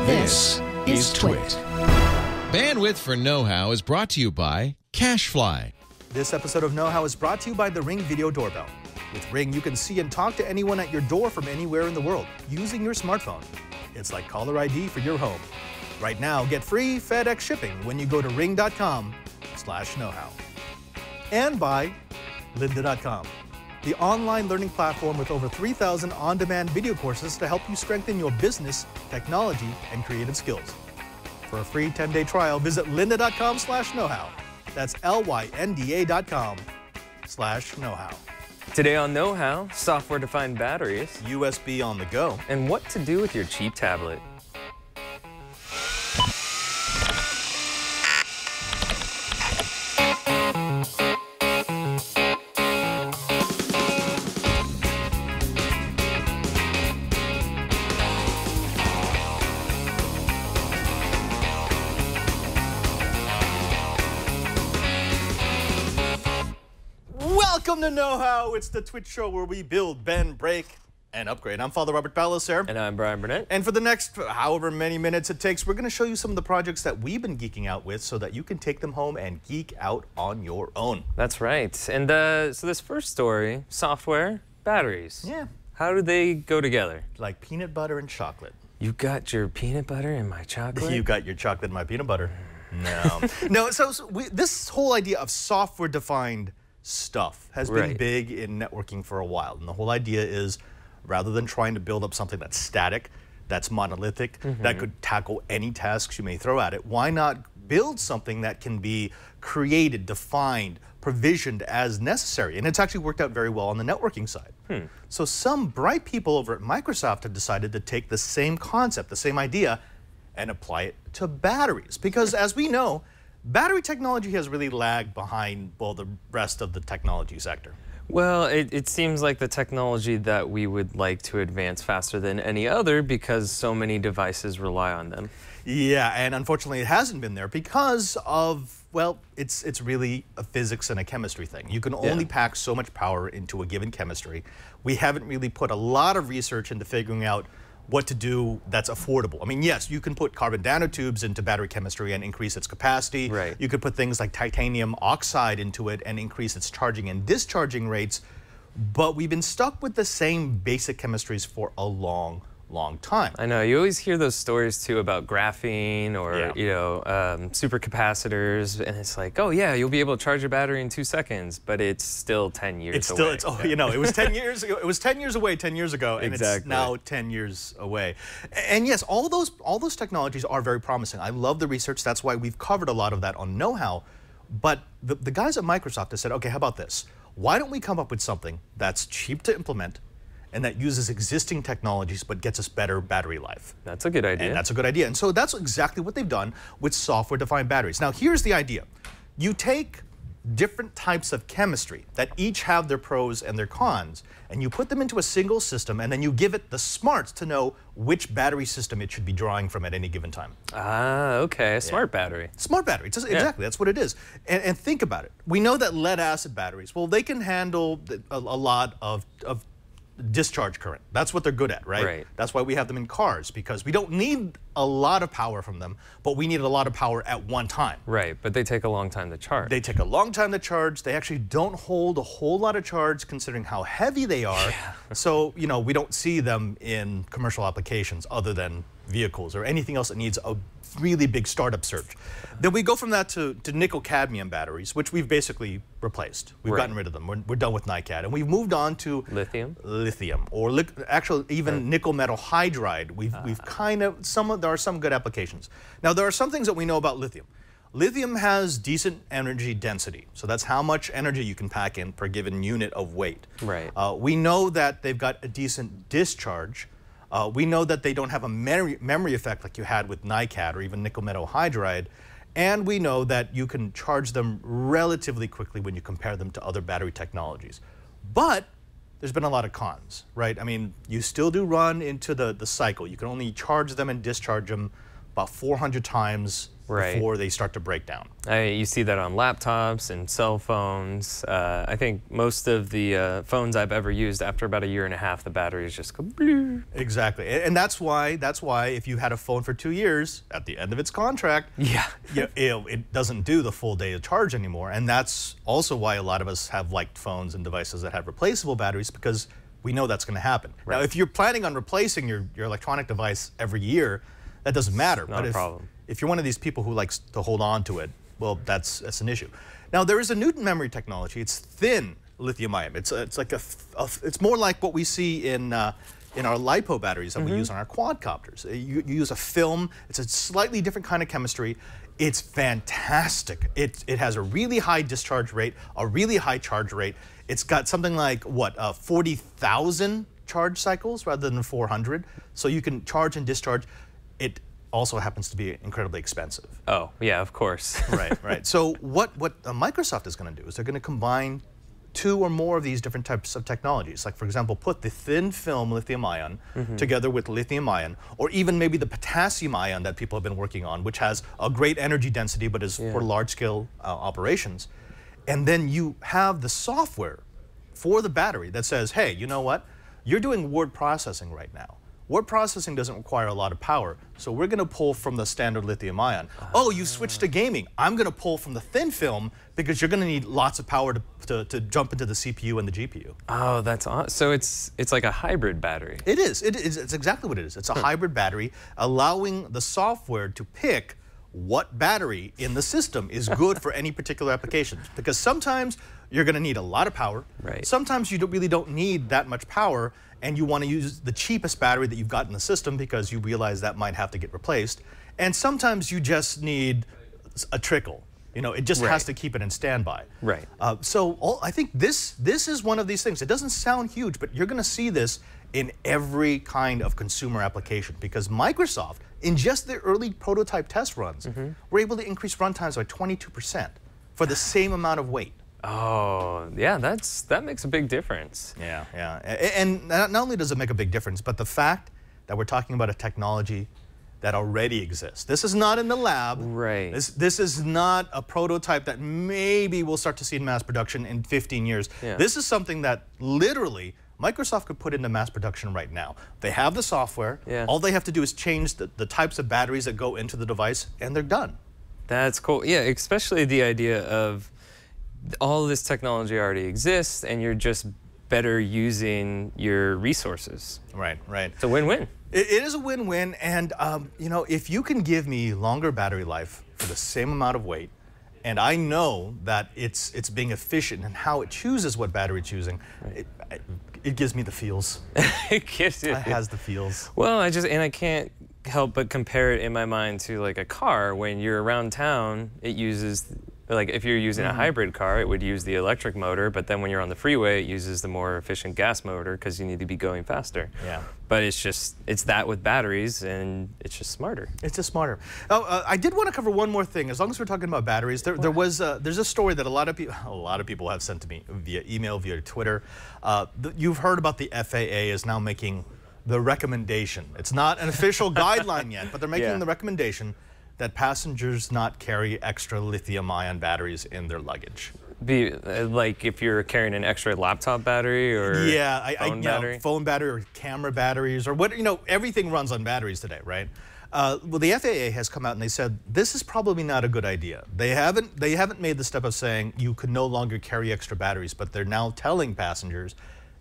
This is Twit. Bandwidth for Know-How is brought to you by CashFly. This episode of Know How is brought to you by the Ring Video Doorbell. With Ring, you can see and talk to anyone at your door from anywhere in the world using your smartphone. It's like caller ID for your home. Right now, get free FedEx shipping when you go to ring.com/knowhow. And by lynda.com, the online learning platform with over 3,000 on-demand video courses to help you strengthen your business, technology, and creative skills. For a free 10-day trial, visit lynda.com/knowhow. That's lynda.com/knowhow. Today on Know How, software-defined batteries, USB on the go, and what to do with your cheap tablet. Welcome to Know How. It's the Twitch show where we build, bend, break, and upgrade. I'm Father Robert Ballecer. And I'm Bryan Burnett. And for the next however many minutes it takes, we're going to show you some of the projects that we've been geeking out with so that you can take them home and geek out on your own. That's right. And so this first story, software, batteries. Yeah. How do they go together? Like peanut butter and chocolate. You got your peanut butter and my chocolate? You got your chocolate and my peanut butter. No. No, this whole idea of software-defined stuff has been big in networking for a while. And the whole idea is, rather than trying to build up something that's static, that's monolithic, that could tackle any tasks you may throw at it, why not build something that can be created, defined, provisioned as necessary? And it's actually worked out very well on the networking side. So some bright people over at Microsoft have decided to take the same concept, the same idea, and apply it to batteries. Because as we know, battery technology has really lagged behind, well, the rest of the technology sector. Well, it seems like the technology that we would like to advance faster than any other because so many devices rely on them. Yeah, and unfortunately it hasn't been there because of, well, it's really a physics and a chemistry thing. You can only pack so much power into a given chemistry. We haven't really put a lot of research into figuring out what to do that's affordable. I mean, yes, you can put carbon nanotubes into battery chemistry and increase its capacity. You could put things like titanium oxide into it and increase its charging and discharging rates. But we've been stuck with the same basic chemistries for a long time. I know, you always hear those stories too about graphene or you know, supercapacitors, and it's like, oh yeah, you'll be able to charge your battery in 2 seconds, but it's still 10 years away. You know, it was 10 years ago. It was 10 years away 10 years ago, and it's now 10 years away. And yes, all those technologies are very promising. I love the research. That's why we've covered a lot of that on Know How. But the guys at Microsoft have said, okay, how about this? Why don't we come up with something that's cheap to implement and that uses existing technologies but gets us better battery life? That's a good idea. And that's a good idea. And so that's exactly what they've done with software-defined batteries. Now, here's the idea. You take different types of chemistry that each have their pros and their cons, and you put them into a single system, and then you give it the smarts to know which battery system it should be drawing from at any given time. Ah, okay, a smart battery. Smart battery, exactly, that's what it is. And think about it. We know that lead-acid batteries, well, they can handle a lot of discharge current. That's what they're good at, right? That's why we have them in cars, because we don't need a lot of power from them, but we need a lot of power at one time. Right, but they take a long time to charge. They take a long time to charge. They actually don't hold a whole lot of charge considering how heavy they are. So, you know, we don't see them in commercial applications other than vehicles or anything else that needs a really big startup surge. Then we go from that to nickel-cadmium batteries, which we've basically replaced. We've gotten rid of them. We're done with NiCad. And we've moved on to lithium, or actually even nickel metal hydride. We've kind of, there are some good applications. Now, there are some things that we know about lithium. Lithium has decent energy density. So that's how much energy you can pack in per given unit of weight. We know that they've got a decent discharge. We know that they don't have a memory effect like you had with NiCad or even nickel metal hydride. And we know that you can charge them relatively quickly when you compare them to other battery technologies. But there's been a lot of cons, right? I mean, you still do run into the cycle. You can only charge them and discharge them about 400 times before they start to break down. You see that on laptops and cell phones. I think most of the phones I've ever used, after about a year and a half, the batteries just go blue. Exactly, and that's why if you had a phone for 2 years, at the end of its contract, it doesn't do the full day of charge anymore. And that's also why a lot of us have liked phones and devices that have replaceable batteries, because we know that's going to happen. Right. Now, if you're planning on replacing your electronic device every year, that doesn't matter. Not a problem. If you're one of these people who likes to hold on to it, well, that's an issue. Now, there is a new memory technology. It's thin lithium-ion. It's more like what we see in our LiPo batteries that we use on our quadcopters. You use a film. It's a slightly different kind of chemistry. It's fantastic. It has a really high discharge rate, a really high charge rate. It's got something like, 40,000 charge cycles rather than 400. So you can charge and discharge. It also happens to be incredibly expensive. Oh, yeah, of course. Right. So what Microsoft is going to do is they're going to combine 2 or more of these different types of technologies. Like, for example, put the thin film lithium-ion together with lithium-ion, or even maybe the potassium-ion that people have been working on, which has a great energy density but is for large-scale operations. And then you have the software for the battery that says, hey, you know what? You're doing word processing right now. Word processing doesn't require a lot of power, so we're going to pull from the standard lithium-ion. Oh, you switched to gaming. I'm going to pull from the thin film because you're going to need lots of power to jump into the CPU and the GPU. Oh, that's awesome. So it's like a hybrid battery. It is. It's exactly what it is. It's a hybrid battery, allowing the software to pick what battery in the system is good for any particular application. Because sometimes you're going to need a lot of power. Right. Sometimes you really don't need that much power, and you want to use the cheapest battery that you've got in the system because you realize that might have to get replaced. And sometimes you just need a trickle. It just has to keep it in standby. Right. I think this is one of these things. It doesn't sound huge, but you're going to see this in every kind of consumer application, because Microsoft, in just their early prototype test runs, were able to increase runtimes by 22% for the same amount of weight. Oh, yeah, that makes a big difference. Yeah. And not only does it make a big difference, but the fact that we're talking about a technology that already exists. This is not in the lab. Right. This is not a prototype that maybe we'll start to see in mass production in 15 years. Yeah. This is something that literally Microsoft could put into mass production right now. They have the software. Yeah. All they have to do is change the types of batteries that go into the device, and they're done. That's cool. Yeah, especially the idea of all of this technology already exists, and you're just better using your resources. Right. It's a win-win. It is a win-win, and if you can give me longer battery life for the same amount of weight, and I know that it's being efficient in how it chooses what battery it's choosing, it gives me the feels. It has the feels. Well, I can't help but compare it in my mind to like a car. When you're around town, it uses, like if you're using a hybrid car, it would use the electric motor, but then when you're on the freeway, it uses the more efficient gas motor because you need to be going faster. Yeah. But it's that with batteries, and it's just smarter. It's just smarter. Oh, I did want to cover one more thing. As long as we're talking about batteries, there's a story that a lot of people have sent to me via email, via Twitter. You've heard about the FAA is now making the recommendation. It's not an official guideline yet, but they're making the recommendation that passengers not carry extra lithium-ion batteries in their luggage. Like if you're carrying an extra laptop battery or phone battery or camera batteries or what, everything runs on batteries today, right? Well, the FAA has come out and they said this is probably not a good idea. They haven't made the step of saying you could no longer carry extra batteries, but they're now telling passengers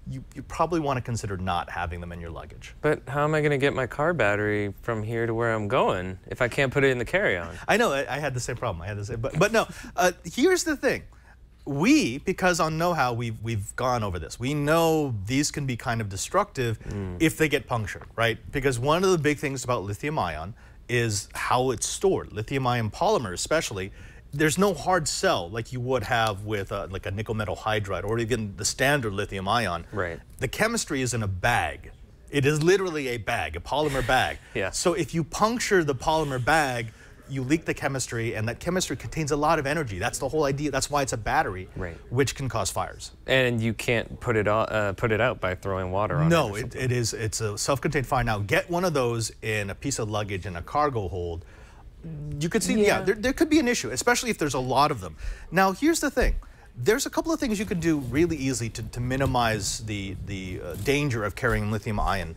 you probably want to consider not having them in your luggage. But how am I going to get my car battery from here to where I'm going if I can't put it in the carry-on? I know, I had the same problem. But no, here's the thing. Because on know-how, we've gone over this. We know these can be kind of destructive if they get punctured, right? Because one of the big things about lithium-ion is how it's stored. Lithium-ion polymer especially, there's no hard cell like you would have with like a nickel metal hydride or even the standard lithium-ion. Right. The chemistry is in a bag. It is literally a bag, a polymer bag. Yeah. So if you puncture the polymer bag, you leak the chemistry, and that chemistry contains a lot of energy. That's the whole idea. That's why it's a battery, which can cause fires. And you can't put it out by throwing water on it. No, it's a self-contained fire. Now, get one of those in a piece of luggage in a cargo hold. you could see, yeah, there could be an issue, especially if there's a lot of them. Now, here's the thing. There's a couple of things you can do really easily to minimize the danger of carrying lithium ion.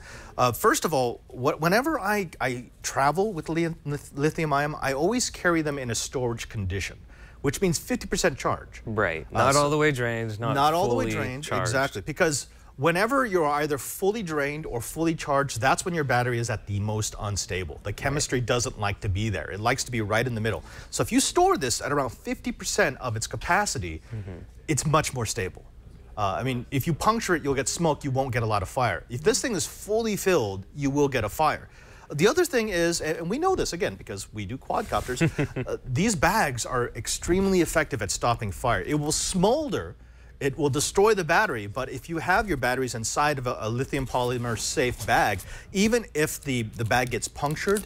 First of all, whenever I travel with lithium ion, I always carry them in a storage condition, which means 50% charge. Right. Not all the way drained, not all the way fully drained, charged. exactly. Because whenever you're either fully drained or fully charged, that's when your battery is at the most unstable. The chemistry doesn't like to be there. It likes to be right in the middle. So if you store this at around 50% of its capacity, it's much more stable. I mean, if you puncture it, you'll get smoke, you won't get a lot of fire. If this thing is fully filled, you will get a fire. The other thing is, and we know this again because we do quadcopters, these bags are extremely effective at stopping fire. It will smolder, it will destroy the battery, but if you have your batteries inside of a lithium polymer safe bag, even if the bag gets punctured,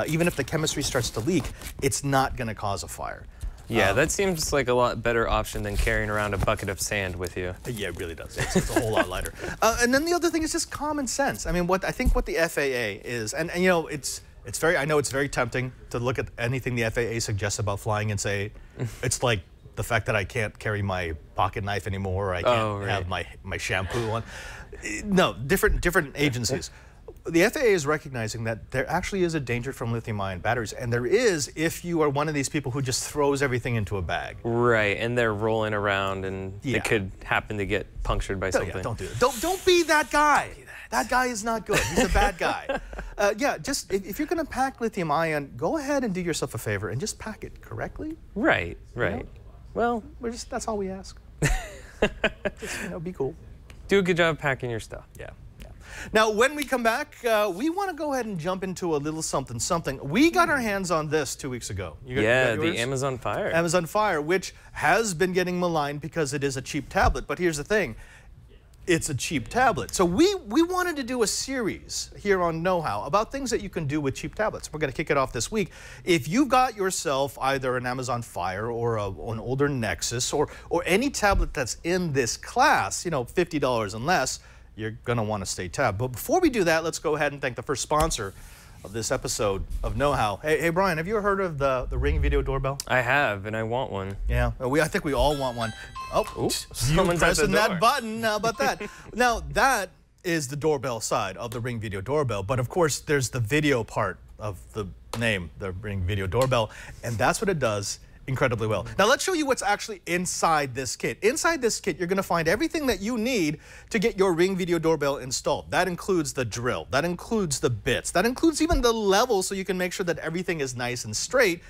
even if the chemistry starts to leak, it's not going to cause a fire. Yeah, that seems like a lot better option than carrying around a bucket of sand with you. Yeah, it really does. It's a whole lot lighter. And then the other thing is just common sense. I mean, I think what the FAA is, and you know, I know it's very tempting to look at anything the FAA suggests about flying and say, it's like the fact that I can't carry my pocket knife anymore, or I can't have my shampoo on. No, different agencies. The FAA is recognizing that there actually is a danger from lithium-ion batteries, and there is if you are one of these people who just throws everything into a bag. Right, and they're rolling around, and it could happen to get punctured by something. Yeah, don't do that. Don't be that guy. That guy is not good. He's a bad guy. Yeah, just if you're going to pack lithium-ion, go ahead and do yourself a favor and just pack it correctly. Right. You know? Well, that's all we ask. Just, be cool. Do a good job packing your stuff. Yeah. Now, when we come back, we want to go ahead and jump into a little something. We got our hands on this 2 weeks ago. You got the Amazon Faire. Amazon Faire, which has been getting maligned because it is a cheap tablet. But here's the thing. It's a cheap tablet. So we wanted to do a series here on Know How about things that you can do with cheap tablets. We're going to kick it off this week. If you've got yourself either an Amazon Faire or an older Nexus or any tablet that's in this class, you know, $50 and less, you're going to want to stay tabbed. But before we do that, let's go ahead and thank the first sponsor of this episode of Know How. Hey, Brian, have you heard of the Ring video doorbell? I have, and I want one. Yeah, I think we all want one. Oh, someone's pressing that button. How about that? Now, that is the doorbell side of the Ring video doorbell. But of course, there's the video part of the name, the Ring video doorbell, and that's what it does incredibly well. Now let's show you what's actually inside this kit. Inside this kit, you're going to find everything that you need to get your Ring video doorbell installed. That includes the drill, that includes the bits, that includes even the level so you can make sure that everything is nice and straight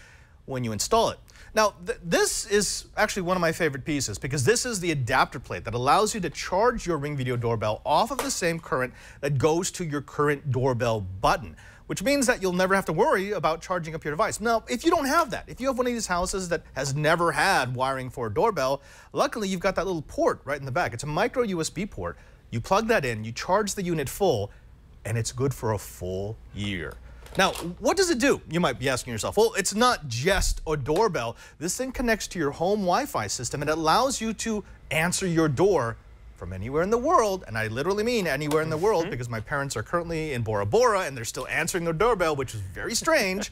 when you install it. Now, this is actually one of my favorite pieces because this is the adapter plate that allows you to charge your Ring video doorbell off of the same current that goes to your current doorbell button, which means that you'll never have to worry about charging up your device. Now, if you don't have that, if you have one of these houses that has never had wiring for a doorbell, luckily you've got that little port right in the back. It's a micro USB port. You plug that in, you charge the unit full, and it's good for a full year. Now, what does it do? You might be asking yourself, well, it's not just a doorbell. This thing connects to your home Wi-Fi system and it allows you to answer your door from anywhere in the world, and I literally mean anywhere in the world because my parents are currently in Bora Bora and they're still answering their doorbell, which is very strange,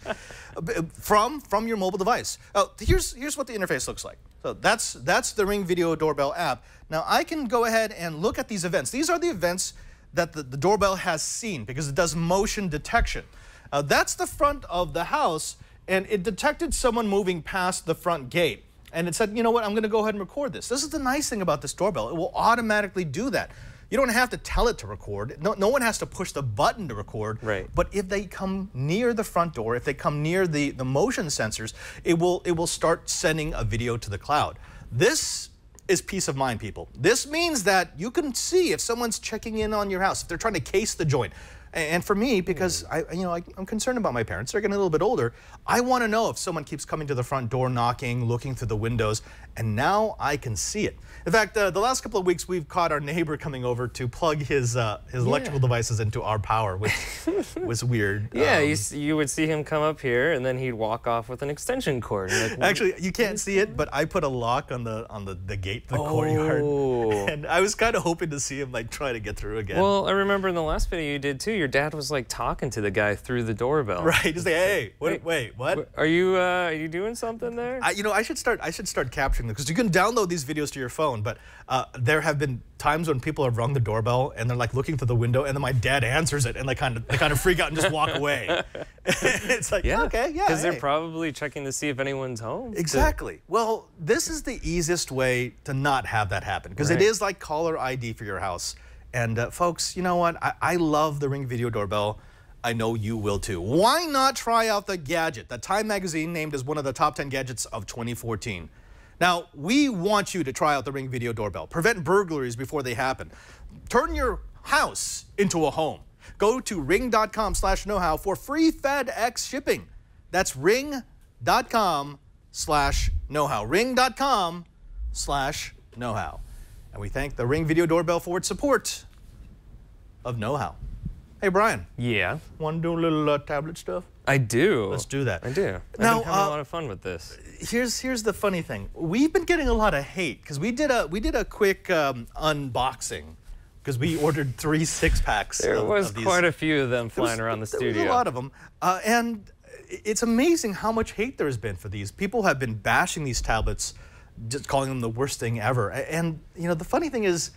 from your mobile device. Here's what the interface looks like. So that's the Ring Video Doorbell app. Now I can go ahead and look at these events. These are the events that the doorbell has seen because it does motion detection. That's the front of the house, and it detected someone moving past the front gate. And it said, you know what, I'm going to go ahead and record this. This is the nice thing about this doorbell. It will automatically do that. You don't have to tell it to record. No one has to push the button to record. Right. But if they come near the front door, if they come near the motion sensors, it will start sending a video to the cloud. This is peace of mind, people. This means that you can see if someone's checking in on your house, if they're trying to case the joint. And for me, because I'm concerned about my parents, they're getting a little bit older, I want to know if someone keeps coming to the front door, knocking, looking through the windows, and now I can see it. In fact, the last couple of weeks, we've caught our neighbor coming over to plug his electrical devices into our power, which was weird. Yeah, you would see him come up here, and then he'd walk off with an extension cord. Like, actually, you can't see it, but I put a lock on the gate, the courtyard, and I was kind of hoping to see him like try to get through again. Well, I remember in the last video you did too. your dad was like talking to the guy through the doorbell. Right. He's like, hey, wait, what? Are you doing something there? I should start capturing them because you can download these videos to your phone. But there have been times when people have rung the doorbell and they're like looking through the window, and then my dad answers it, and they kind of freak out and just walk away. It's like, okay, yeah. Because they're probably checking to see if anyone's home. Exactly. Well, this is the easiest way to not have that happen because it is like caller ID for your house. And folks, you know what? I love the Ring Video Doorbell. I know you will too. Why not try out the gadget that Time Magazine named as one of the top 10 gadgets of 2014? Now, we want you to try out the Ring Video Doorbell. Prevent burglaries before they happen. Turn your house into a home. Go to ring.com/knowhow for free FedEx shipping. That's ring.com/knowhow. Ring.com/knowhow. And we thank the Ring Video Doorbell for its support of Know-How. Hey, Brian. Yeah? Want to do a little tablet stuff? I do. Let's do that. I do. Now, I've been having a lot of fun with this. Here's the funny thing. We've been getting a lot of hate because we did a quick unboxing because we ordered 3 6-packs. There was quite a few of them flying around the studio. There was a lot of them. And it's amazing how much hate there's been for these. People have been bashing these tablets, just calling them the worst thing ever. And you know, the funny thing is,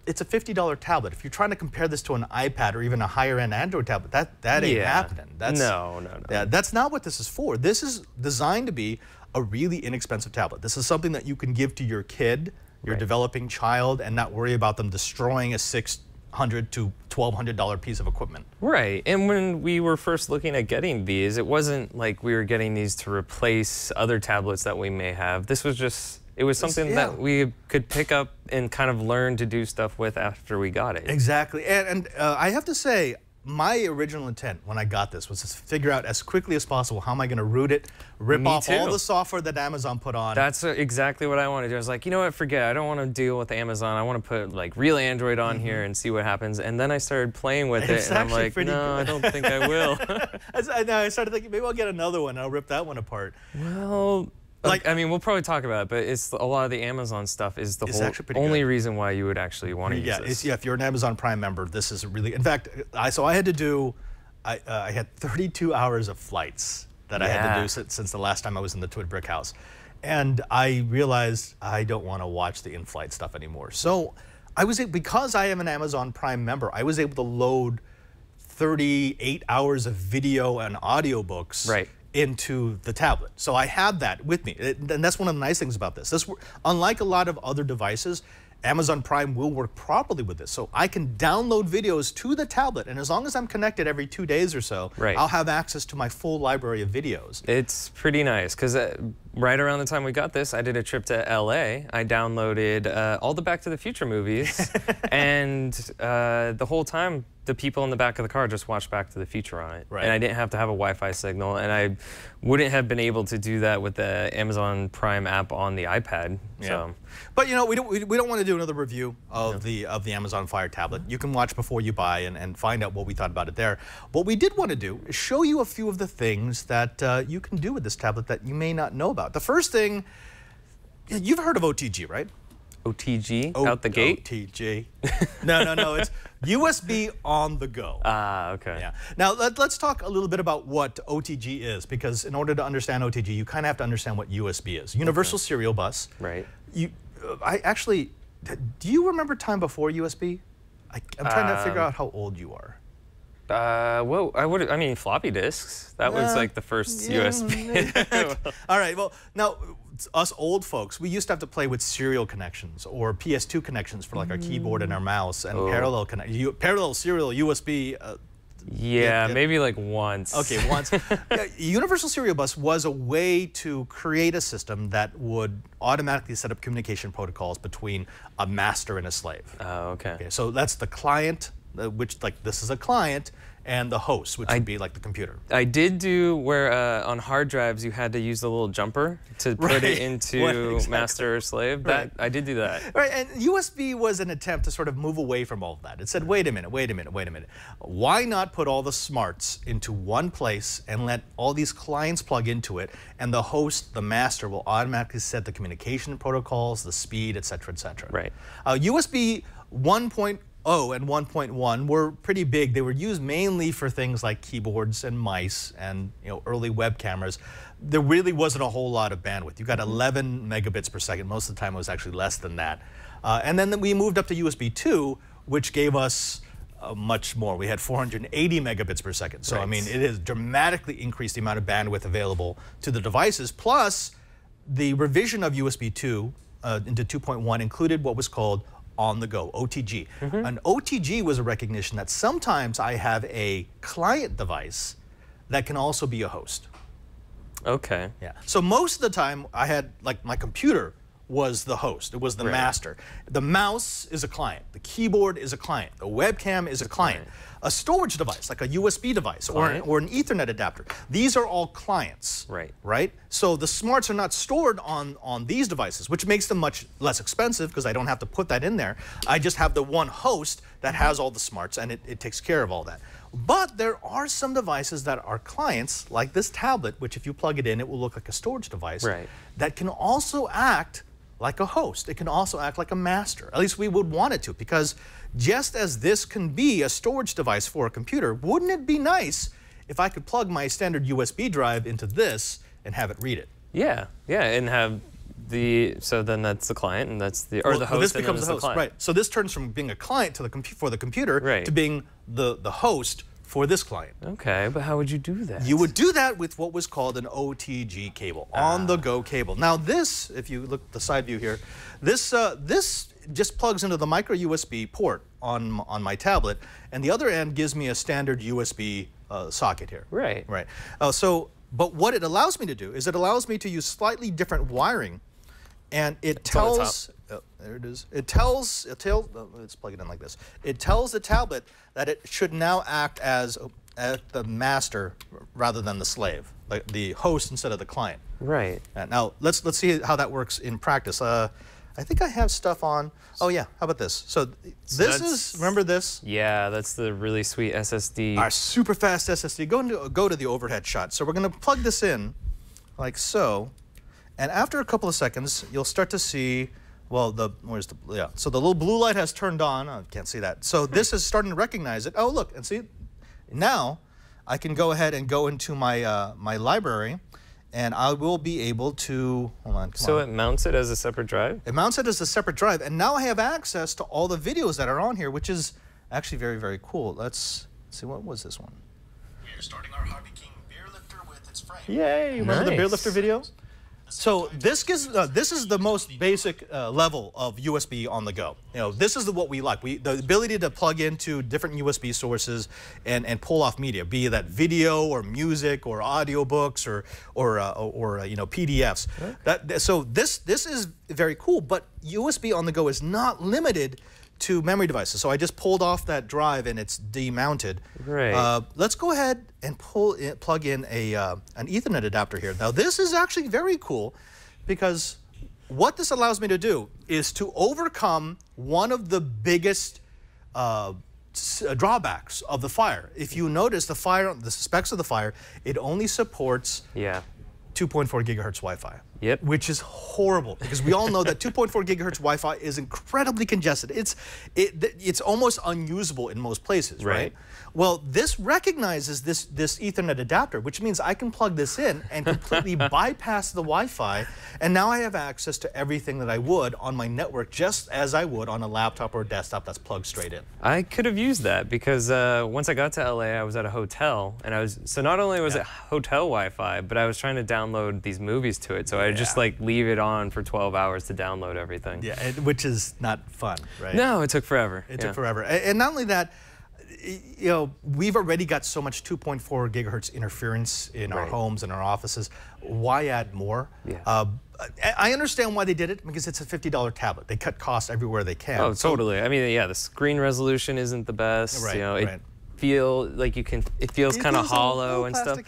it's a $50 tablet. If you're trying to compare this to an iPad or even a higher-end Android tablet, that ain't happening. No. Yeah, that's not what this is for. This is designed to be a really inexpensive tablet. This is something that you can give to your kid, your developing child, and not worry about them destroying a $600 to $1,200 piece of equipment. Right, and when we were first looking at getting these, it wasn't like we were getting these to replace other tablets that we may have. This was just, it was something that we could pick up and kind of learn to do stuff with after we got it. Exactly, and I have to say, my original intent when I got this was to figure out as quickly as possible how am I going to root it, rip off all the software that Amazon put on. That's exactly what I want to do. I was like, you know what, forget it. I don't want to deal with Amazon. I want to put like real Android on here and see what happens. And then I started playing with it, and I'm like, no, I don't think I will. I started thinking, maybe I'll get another one and I'll rip that one apart. Well, I mean, we'll probably talk about it, but it's a lot of the Amazon stuff is the only reason why you would actually want to use this. Yeah, if you're an Amazon Prime member, this is really, in fact, I had to do, I had 32 hours of flights that I had to do since the last time I was in the Twin Brick House. And I realized I don't want to watch the in-flight stuff anymore. So because I am an Amazon Prime member, I was able to load 38 hours of video and audiobooks into the tablet. So I have that with me. And that's one of the nice things about this. Unlike a lot of other devices, Amazon Prime will work properly with this. So I can download videos to the tablet, and as long as I'm connected every 2 days or so, I'll have access to my full library of videos. It's pretty nice, because right around the time we got this, I did a trip to LA. I downloaded all the Back to the Future movies, and the whole time, the people in the back of the car just watched Back to the Future on it. And I didn't have to have a Wi-Fi signal, and I wouldn't have been able to do that with the Amazon Prime app on the iPad. So. But you know, we don't want to do another review of the Amazon Fire tablet. You can watch before you buy and find out what we thought about it there. What we did want to do is show you a few of the things that you can do with this tablet that you may not know about. The first thing, you've heard of OTG, right? OTG? Out the gate? OTG. No, it's USB on the go. Ah, okay. Yeah. Now, let's talk a little bit about what OTG is, because in order to understand OTG, you kind of have to understand what USB is. Universal Serial Bus. Right. Do you remember time before USB? I'm trying to figure out how old you are. Well, I mean, floppy disks. That was like the first USB. All right, well, now, us old folks, we used to have to play with serial connections or PS2 connections for like our keyboard and our mouse and parallel serial USB. Maybe like once. Okay, once. Universal Serial Bus was a way to create a system that would automatically set up communication protocols between a master and a slave. Oh, okay. So that's the client, which like this is a client, and the host, which would be like the computer. I did do where on hard drives you had to use the little jumper to put it into master or slave. I did do that. Right, and USB was an attempt to sort of move away from all of that. It said, wait a minute. Why not put all the smarts into one place and let all these clients plug into it, and the host, the master, will automatically set the communication protocols, the speed, et cetera, et cetera. Right. USB 1.0 and 1.1 were pretty big. They were used mainly for things like keyboards and mice and early web cameras. There really wasn't a whole lot of bandwidth. You got 11 megabits per second. Most of the time it was actually less than that. And then we moved up to USB 2, which gave us much more. We had 480 megabits per second. So, I mean, it has dramatically increased the amount of bandwidth available to the devices. Plus, the revision of USB 2 into 2.1 included what was called on-the-go, OTG. An OTG was a recognition that sometimes I have a client device that can also be a host. Okay. Yeah. So most of the time, I had, like, my computer was the host. It was the master. The mouse is a client. The keyboard is a client. The webcam is a client. A storage device, like a USB device or an Ethernet adapter. These are all clients. Right? So the smarts are not stored on these devices, which makes them much less expensive because I don't have to put that in there. I just have the one host that has all the smarts, and it takes care of all that. But there are some devices that are clients, like this tablet, which if you plug it in, it will look like a storage device, that can also act like a host. It can also act like a master. At least we would want it to, because just as this can be a storage device for a computer, wouldn't it be nice if I could plug my standard USB drive into this and have it read it? Yeah, and have so then that's the client, and that's the the host. This becomes the host, right? So this turns from being a client to for the computer to being the host for this client. Okay, but how would you do that? You would do that with what was called an OTG cable, on-the-go cable. Now this, if you look at the side view here, this just plugs into the micro USB port on my tablet, and the other end gives me a standard USB socket here. Right. But what it allows me to do is it allows me to use slightly different wiring, and it tells. There it is. Let's plug it in like this. It tells the tablet that it should now act as the master rather than the slave, like the host instead of the client. Right. Now let's see how that works in practice. I think I have stuff on. Oh yeah, how about this? So this is, remember this? Yeah, that's the really sweet SSD. Our super fast SSD. Go to the overhead shot. So we're going to plug this in like so, and after a couple of seconds, you'll start to see. Well, so the little blue light has turned on. I can't see that. So this is starting to recognize it. Oh, look, and see, now I can go ahead and go into my my library, and I will be able to, hold on, come on. It mounts it as a separate drive? It mounts it as a separate drive, and now I have access to all the videos that are on here, which is actually very, very cool. Let's see, what was this one? We are starting our Harvey King beer lifter with its frame. Yay, remember the beer lifter video? So this is the most basic level of USB on the go. This is what we like. The ability to plug into different USB sources and pull off media, be that video or music or audiobooks or PDFs. Okay. So this is very cool. But USB on the go is not limited to memory devices. So I just pulled off that drive and it's demounted. Right. Let's go ahead and plug in an Ethernet adapter here. Now this is actually very cool because what this allows me to do is to overcome one of the biggest drawbacks of the Faire. If you notice the specs of the Faire, it only supports 2.4 gigahertz Wi-Fi. Yep. Which is horrible because we all know that 2.4 gigahertz Wi-Fi is incredibly congested. It's almost unusable in most places, right? Well, this recognizes this Ethernet adapter, which means I can plug this in and completely bypass the Wi-Fi, and now I have access to everything that I would on my network, just as I would on a laptop or a desktop that's plugged straight in. I could have used that because once I got to LA, I was at a hotel, and so not only was it hotel Wi-Fi, but I was trying to download these movies to it, so I just like leave it on for 12 hours to download everything. Yeah, which is not fun, right? No, it took forever. It took forever, and not only that. We've already got so much 2.4 gigahertz interference in our homes and our offices. Why add more? I understand why they did it because it's a $50 tablet. They cut costs everywhere they can. Oh, totally. I mean, the screen resolution isn't the best. It feels kind of hollow and stuff.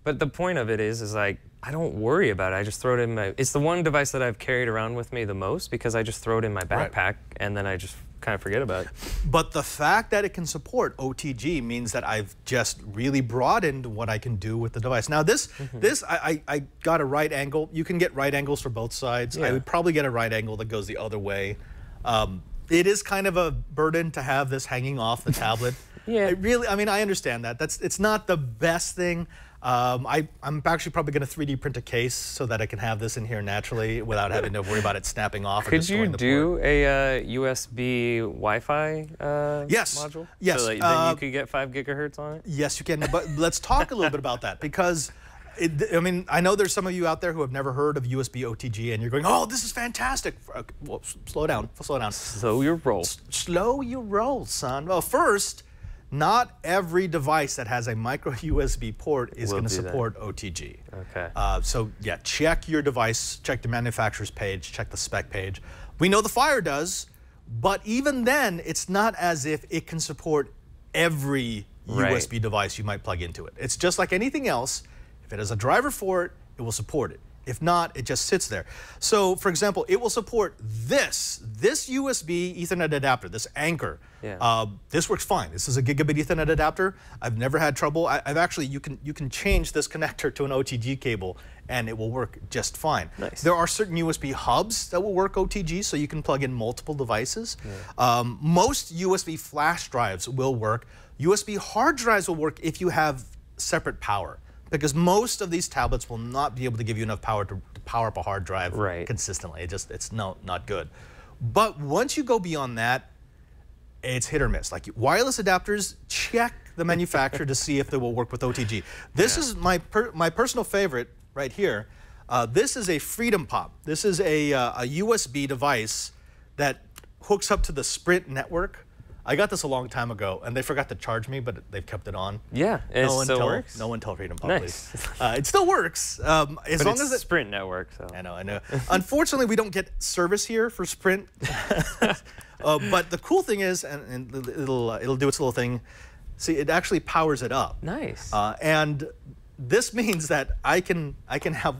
But the point of it is like I don't worry about it. I just throw it in my. It's the one device that I've carried around with me the most because I just throw it in my backpack and then I just kind of forget about it. But the fact that it can support OTG means that I've just really broadened what I can do with the device. Now I got a right angle. You can get right angles for both sides. I would probably get a right angle that goes the other way. It is kind of a burden to have this hanging off the tablet. Yeah. I mean, I understand that. It's not the best thing. I'm actually probably going to 3D print a case so that I can have this in here naturally without having to worry about it snapping off. Could you do a USB Wi-Fi module? Yes. So then you could get 5 gigahertz on it? Yes, you can. But let's talk a little bit about that because, I mean, I know there's some of you out there who have never heard of USB OTG and you're going, oh, this is fantastic. Okay, well, slow down. Slow down. Slow your roll. Slow your roll, son. Well, first, not every device that has a micro USB port is going to support OTG. Okay. So yeah, check your device, check the manufacturer's page, check the spec page. We know the Faire does, but even then, it's not as if it can support every USB device you might plug into it. It's just like anything else. If it has a driver for it, it will support it. If not, it just sits there. So, for example, it will support this USB Ethernet adapter, this Anchor. Yeah. This works fine. This is a gigabit Ethernet adapter. I've never had trouble. I've actually, you can change this connector to an OTG cable, and it will work just fine. Nice. There are certain USB hubs that will work OTG, so you can plug in multiple devices. Yeah. Most USB flash drives will work. USB hard drives will work if you have separate power, because most of these tablets will not be able to give you enough power to power up a hard drive consistently. It's not good. But once you go beyond that, it's hit or miss. Like wireless adapters, check the manufacturer to see if they will work with OTG. This is my personal favorite right here. This is a Freedom Pop. This is a USB device that hooks up to the Sprint network. I got this a long time ago, and they forgot to charge me, but they've kept it on. Yeah, it still works. No one tell Freedom Pop, nice. please. It still works, as but long it's as it. Sprint network. So I know. Unfortunately, we don't get service here for Sprint. But the cool thing is, and it'll do its little thing. See, it actually powers it up. Nice. And this means that I can have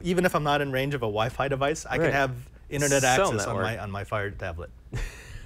even if I'm not in range of a Wi-Fi device, I can have internet access on my Faire tablet.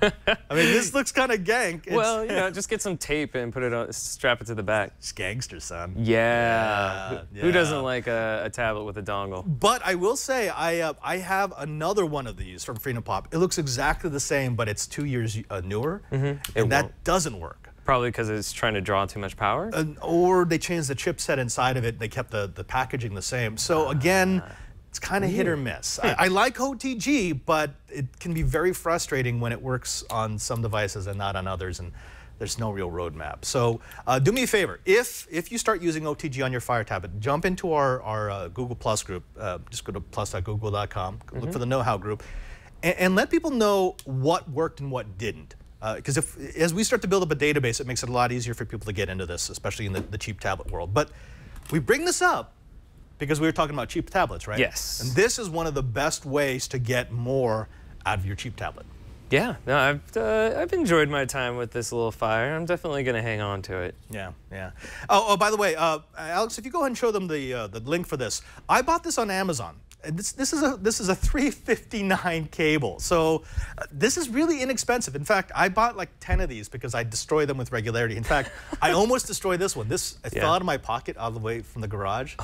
I mean, this looks kind of gank. Well, you know, just get some tape and put it on, strap it to the back. It's gangster, son. Yeah. Who doesn't like a tablet with a dongle? But I will say, I have another one of these from Freedom Pop. It looks exactly the same, but it's 2 years newer, and that doesn't work. Probably because it's trying to draw too much power? Or they changed the chipset inside of it. They kept the packaging the same. So again, it's kind of hit or miss. I like OTG, but it can be very frustrating when it works on some devices and not on others, and there's no real roadmap. So do me a favor. If you start using OTG on your Faire tablet, jump into our Google Plus group. Just go to plus.google.com, look for the know-how group, and let people know what worked and what didn't. Because as we start to build up a database, it makes it a lot easier for people to get into this, especially in the cheap tablet world. But we bring this up because we were talking about cheap tablets, right? Yes. And this is one of the best ways to get more out of your cheap tablet. Yeah, no, I've enjoyed my time with this little Faire. I'm definitely going to hang on to it. Yeah. Oh, by the way, Alex, if you go ahead and show them the link for this, I bought this on Amazon. This is a $359 cable, so this is really inexpensive. In fact, I bought like 10 of these because I destroy them with regularity. In fact, I almost destroyed this one. I fell out of my pocket all the way from the garage,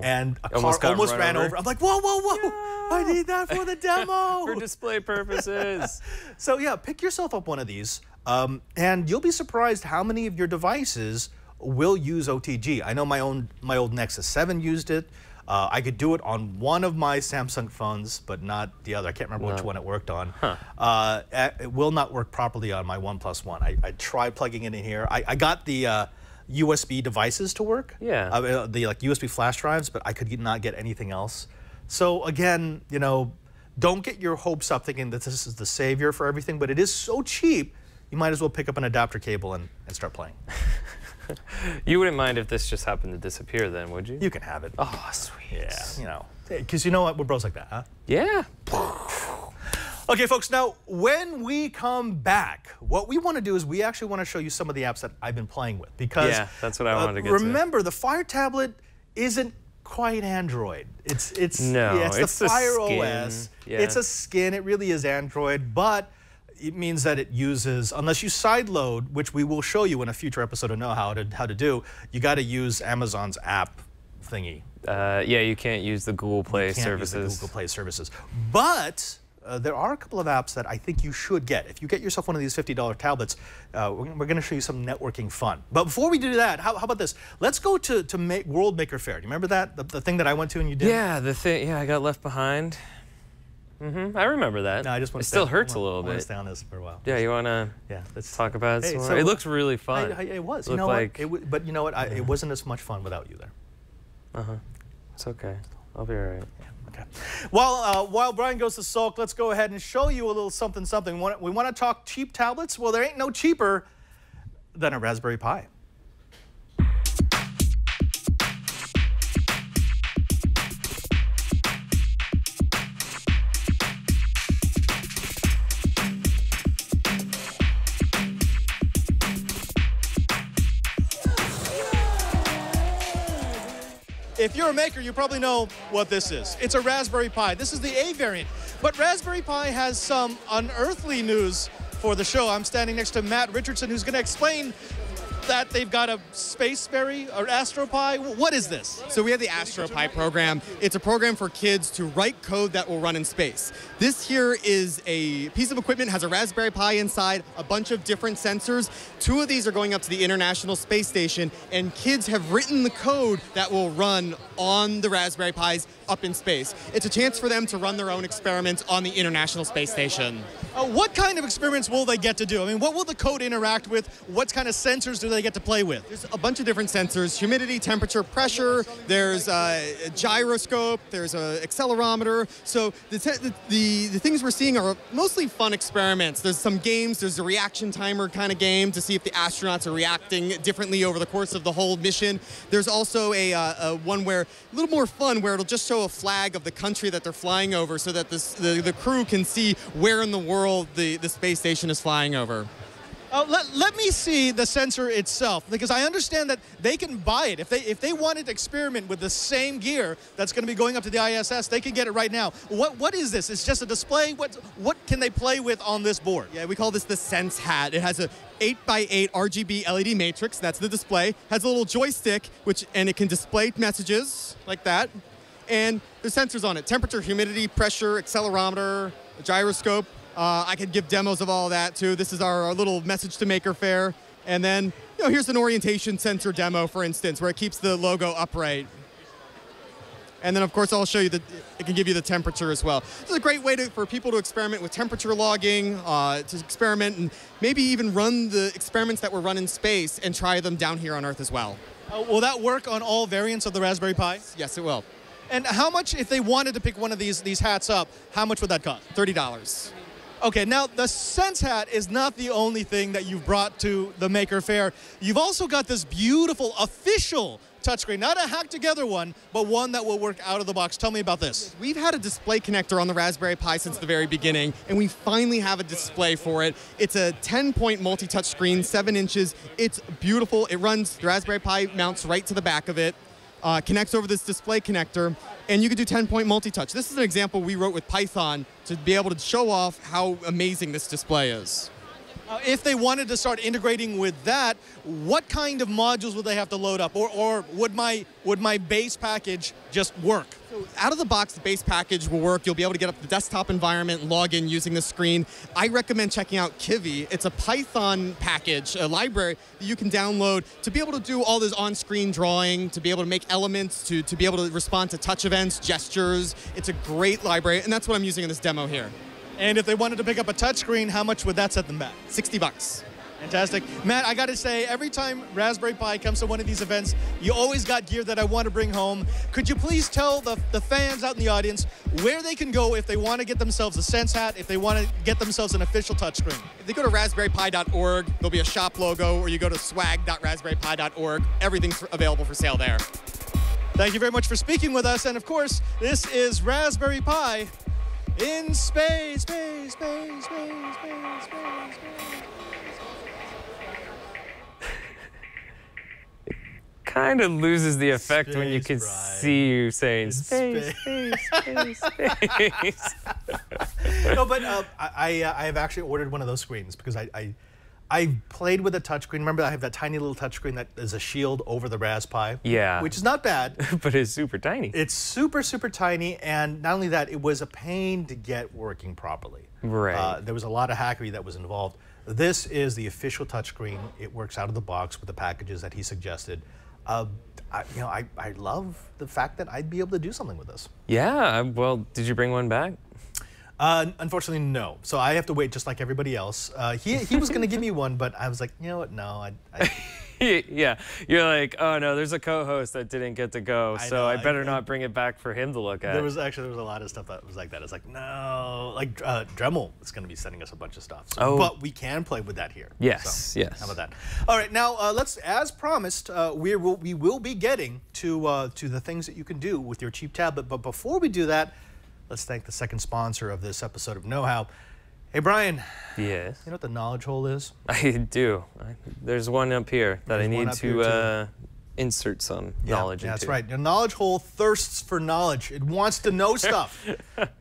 and a car almost ran over. I'm like, whoa! Yeah. I need that for the demo. For display purposes. So yeah, pick yourself up one of these, and you'll be surprised how many of your devices will use OTG. I know my old Nexus 7 used it. I could do it on one of my Samsung phones, but not the other. I can't remember which one it worked on. It will not work properly on my OnePlus One. I tried plugging it in here. I got the USB devices to work. Yeah. The like USB flash drives, but I could not get anything else. So again, you know, don't get your hopes up thinking that this is the savior for everything, but it is so cheap, you might as well pick up an adapter cable and start playing. You wouldn't mind if this just happened to disappear then, would you? You can have it. Oh, sweet. Yeah, you know. Because you know what? We're bros like that, huh? Yeah. Okay, folks, now, when we come back, what we want to do is we actually want to show you some of the apps that I've been playing with. Because yeah, that's what I wanted to get remember, the Faire tablet isn't quite Android. It's the Faire OS. Yeah. It's a skin. It really is Android, but it means that it uses, unless you sideload, which we will show you in a future episode of Know How to do, you got to use Amazon's app thingy. Yeah, you can't use the Google Play services. Use the Google Play services. But there are a couple of apps that I think you should get. If you get yourself one of these $50 tablets, we're going to show you some networking fun. But before we do that, how about this? Let's go to World Maker Faire. Do you remember that? The thing that I went to and you did? Yeah, the thing. Yeah, I got left behind. I remember that. No, I just want it still hurts a little I want bit. to stay on this for a while. Yeah, you want to talk about it some more? It looks really fun. It was. It you know like, what? But you know what? It wasn't as much fun without you there. It's okay. I'll be all right. Yeah, okay. While Bryan goes to sulk, let's go ahead and show you a little something. We want to talk cheap tablets. Well, there ain't no cheaper than a Raspberry Pi. If you're a maker, you probably know what this is. It's a Raspberry Pi. This is the A variant. But Raspberry Pi has some unearthly news for the show. I'm standing next to Matt Richardson, who's going to explain that they've got a Spaceberry or AstroPi. What is this? So we have the AstroPi program. It's a program for kids to write code that will run in space. This here is a piece of equipment, has a Raspberry Pi inside, a bunch of different sensors. 2 of these are going up to the International Space Station, and kids have written the code that will run on the Raspberry Pis up in space. It's a chance for them to run their own experiments on the International Space Station. What kind of experiments will they get to do? I mean, what will the code interact with? What kind of sensors do they get to play with? There's a bunch of different sensors: humidity, temperature, pressure. There's a gyroscope. There's an accelerometer. So the things we're seeing are mostly fun experiments. There's some games. There's a reaction timer kind of game to see if the astronauts are reacting differently over the course of the whole mission. There's also a one where a little more fun, where it'll just show a flag of the country that they're flying over, so that the crew can see where in the world the space station is flying over. Let me see the sensor itself, because I understand that they can buy it. If they wanted to experiment with the same gear that's going to be going up to the ISS, they can get it right now. What is this? It's just a display? What can they play with on this board? Yeah, we call this the Sense Hat. It has a 8x8 RGB LED matrix. That's the display. Has a little joystick, and it can display messages like that. And there's sensors on it: temperature, humidity, pressure, accelerometer, a gyroscope. I could give demos of all that too. This is our little message to Maker Faire. And then, here's an orientation sensor demo, for instance, where it keeps the logo upright. And then, of course, I'll show you it can give you the temperature as well. This is a great way for people to experiment with temperature logging, to experiment and maybe even run the experiments that were run in space and try them down here on Earth as well. Will that work on all variants of the Raspberry Pi? Yes, it will. And how much, if they wanted to pick one of these hats up, how much would that cost? $30. Okay, now the Sense Hat is not the only thing that you've brought to the Maker Faire. You've also got this beautiful official touchscreen, not a hacked-together one, but one that will work out of the box. Tell me about this. We've had a display connector on the Raspberry Pi since the very beginning, and we finally have a display for it. It's a 10-point multi-touch screen, 7 inches. It's beautiful. It runs, the Raspberry Pi mounts right to the back of it, connects over this display connector, and you can do 10-point multi-touch. This is an example we wrote with Python to be able to show off how amazing this display is. If they wanted to start integrating with that, what kind of modules would they have to load up, or would my base package just work? So out of the box, the base package will work. You'll be able to get up the desktop environment and log in using the screen. I recommend checking out Kivy. It's a Python package, a library that you can download to be able to do all this on-screen drawing, to be able to make elements, to be able to respond to touch events, gestures. It's a great library, and that's what I'm using in this demo here. And if they wanted to pick up a touchscreen, how much would that set them back? $60. Fantastic. Matt, I got to say, every time Raspberry Pi comes to one of these events, you always got gear that I want to bring home. Could you please tell the fans out in the audience where they can go if they want to get themselves a Sense Hat, if they want to get themselves an official touchscreen? If they go to raspberrypi.org, there'll be a shop logo, or you go to swag.raspberrypi.org. Everything's available for sale there. Thank you very much for speaking with us. And of course, this is Raspberry Pi in space, space, space, space, space, space, space. Kind of loses the effect when you can Bryan. see you saying space, space, space. No, but I have actually ordered one of those screens because I I played with a touchscreen. Remember, I have that tiny little touchscreen that is a shield over the Raspberry Pi? Yeah. Which is not bad. But it's super tiny. It's super, super tiny, and not only that, it was a pain to get working properly. Right. There was a lot of hackery that was involved. This is the official touchscreen. It works out of the box with the packages that he suggested. I love the fact that I'd be able to do something with this. Yeah, well, did you bring one back? Unfortunately, no. So I have to wait just like everybody else. He was going to give me one, but I was like, you know what, no. Yeah, you're like, oh no, there's a co-host that didn't get to go, so I better not bring it back for him to look at. There was a lot of stuff that was like that. It's like, no, like Dremel is going to be sending us a bunch of stuff. So, but we can play with that here. Yes, so, yes. How about that? All right, now let's, as promised, we will be getting to the things that you can do with your cheap tablet. But before we do that, let's thank the second sponsor of this episode of Know How. Hey, Brian. Yes? You know what the knowledge hole is? I do. There's one up here that I need to insert some knowledge into. That's right. Your knowledge hole thirsts for knowledge. It wants to know stuff,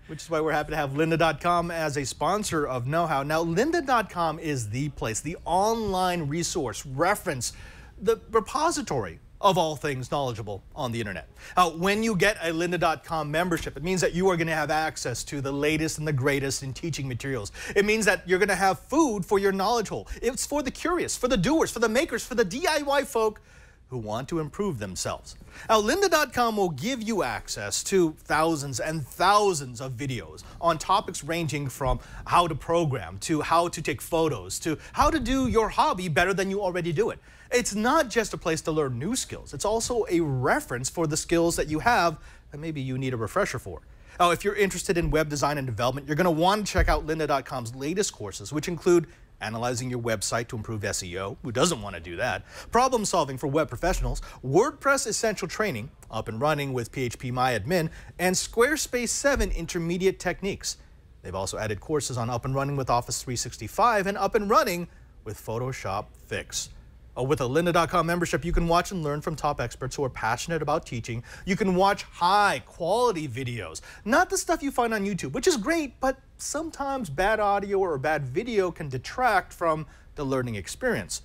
which is why we're happy to have lynda.com as a sponsor of Know How. Now, lynda.com is the place, the online resource, reference, the repository of all things knowledgeable on the internet. When you get a lynda.com membership, it means that you are going to have access to the latest and the greatest in teaching materials. It means that you're going to have food for your knowledge hole. It's for the curious, for the doers, for the makers, for the DIY folk who want to improve themselves. Now, lynda.com will give you access to thousands and thousands of videos on topics ranging from how to program, to how to take photos, to how to do your hobby better than you already do it. It's not just a place to learn new skills. It's also a reference for the skills that you have that maybe you need a refresher for. Now, if you're interested in web design and development, you're going to want to check out lynda.com's latest courses, which include analyzing your website to improve SEO. Who doesn't want to do that? Problem solving for web professionals, WordPress essential training, up and running with PHP MyAdmin, and Squarespace 7 intermediate techniques. They've also added courses on up and running with Office 365 and up and running with Photoshop Fix. With a lynda.com membership, you can watch and learn from top experts who are passionate about teaching. You can watch high-quality videos, not the stuff you find on YouTube, which is great, but sometimes bad audio or bad video can detract from the learning experience.